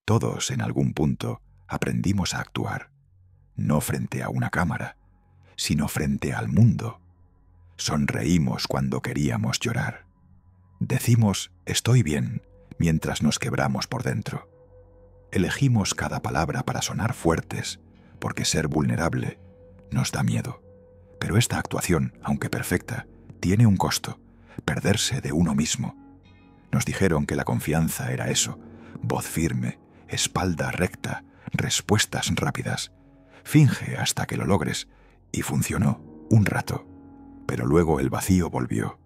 Todos, en algún punto, aprendimos a actuar, no frente a una cámara, sino frente al mundo. Sonreímos cuando queríamos llorar. Decimos «estoy bien» mientras nos quebramos por dentro. Elegimos cada palabra para sonar fuertes, porque ser vulnerable nos da miedo. Pero esta actuación, aunque perfecta, tiene un costo: perderse de uno mismo. Nos dijeron que la confianza era eso: voz firme, espalda recta, respuestas rápidas. Finge hasta que lo logres, y funcionó un rato. Pero luego el vacío volvió,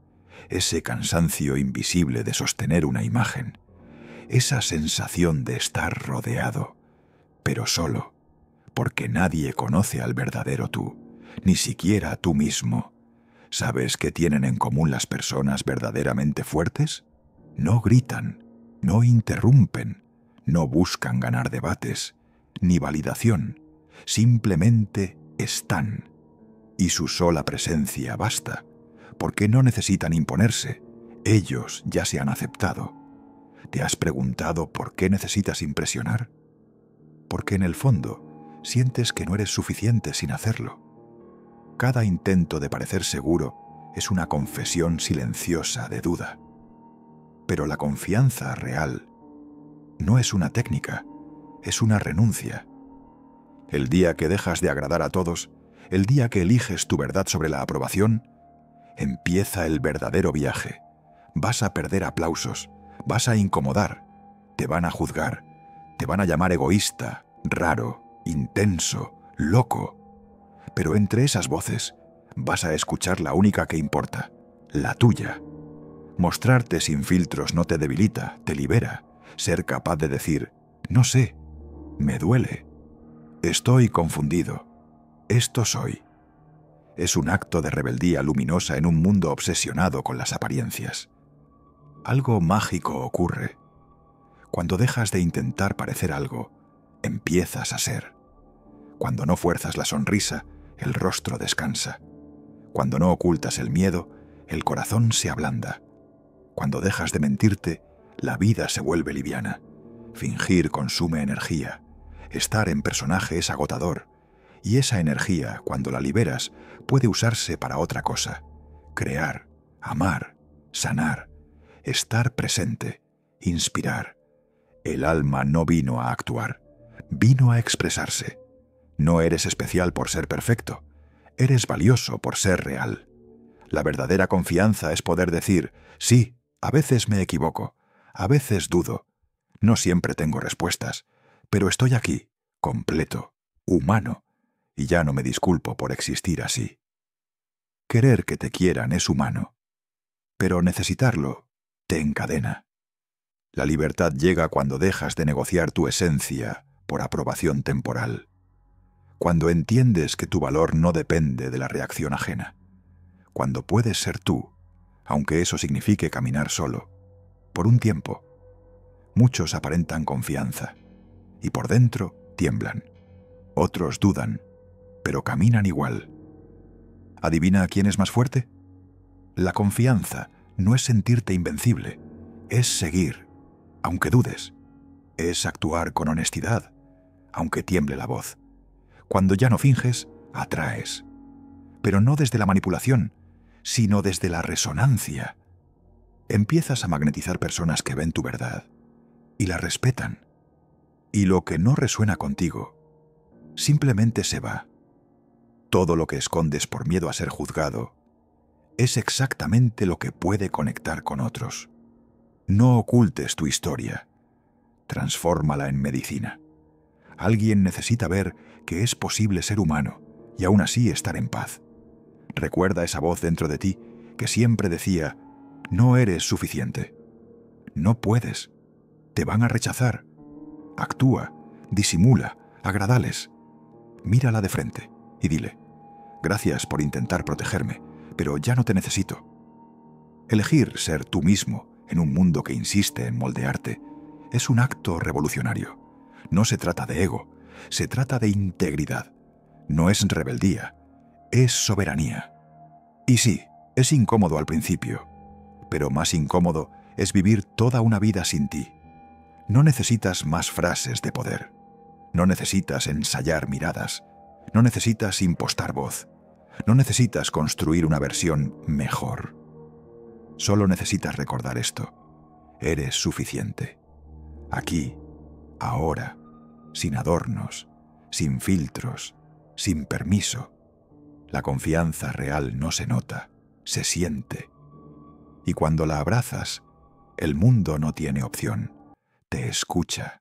ese cansancio invisible de sostener una imagen, esa sensación de estar rodeado, pero solo, porque nadie conoce al verdadero tú, ni siquiera tú mismo. ¿Sabes qué tienen en común las personas verdaderamente fuertes? No gritan, no interrumpen, no buscan ganar debates, ni validación, simplemente están. Y su sola presencia basta, porque no necesitan imponerse, ellos ya se han aceptado. ¿Te has preguntado por qué necesitas impresionar? Porque en el fondo sientes que no eres suficiente sin hacerlo. Cada intento de parecer seguro es una confesión silenciosa de duda. Pero la confianza real no es una técnica, es una renuncia. El día que dejas de agradar a todos, el día que eliges tu verdad sobre la aprobación, empieza el verdadero viaje. Vas a perder aplausos, vas a incomodar, te van a juzgar, te van a llamar egoísta, raro, intenso, loco. Pero entre esas voces vas a escuchar la única que importa, la tuya. Mostrarte sin filtros no te debilita, te libera. Ser capaz de decir, no sé, me duele, estoy confundido, esto soy. Es un acto de rebeldía luminosa en un mundo obsesionado con las apariencias. Algo mágico ocurre. Cuando dejas de intentar parecer algo, empiezas a ser. Cuando no fuerzas la sonrisa, el rostro descansa. Cuando no ocultas el miedo, el corazón se ablanda. Cuando dejas de mentirte, la vida se vuelve liviana. Fingir consume energía. Estar en personaje es agotador. Y esa energía, cuando la liberas, puede usarse para otra cosa. Crear, amar, sanar, estar presente, inspirar. El alma no vino a actuar, vino a expresarse. No eres especial por ser perfecto, eres valioso por ser real. La verdadera confianza es poder decir, sí, a veces me equivoco, a veces dudo, no siempre tengo respuestas, pero estoy aquí, completo, humano, y ya no me disculpo por existir así. Querer que te quieran es humano, pero necesitarlo te encadena. La libertad llega cuando dejas de negociar tu esencia por aprobación temporal. Cuando entiendes que tu valor no depende de la reacción ajena. Cuando puedes ser tú, aunque eso signifique caminar solo, por un tiempo. Muchos aparentan confianza, y por dentro tiemblan. Otros dudan, pero caminan igual. ¿Adivina quién es más fuerte? La confianza no es sentirte invencible, es seguir, aunque dudes. Es actuar con honestidad, aunque tiemble la voz. Cuando ya no finges, atraes. Pero no desde la manipulación, sino desde la resonancia. Empiezas a magnetizar personas que ven tu verdad y la respetan. Y lo que no resuena contigo, simplemente se va. Todo lo que escondes por miedo a ser juzgado es exactamente lo que puede conectar con otros. No ocultes tu historia. Transfórmala en medicina. Alguien necesita ver que es posible ser humano y aún así estar en paz. Recuerda esa voz dentro de ti que siempre decía, no eres suficiente. No puedes. Te van a rechazar. Actúa, disimula, agradales. Mírala de frente y dile, gracias por intentar protegerme, pero ya no te necesito. Elegir ser tú mismo en un mundo que insiste en moldearte es un acto revolucionario. No se trata de ego, se trata de integridad. No es rebeldía, es soberanía. Y sí, es incómodo al principio, pero más incómodo es vivir toda una vida sin ti. No necesitas más frases de poder. No necesitas ensayar miradas. No necesitas impostar voz. No necesitas construir una versión mejor. Solo necesitas recordar esto. Eres suficiente. Aquí, ahora, sin adornos, sin filtros, sin permiso. La confianza real no se nota, se siente. Y cuando la abrazas, el mundo no tiene opción. Te escucha.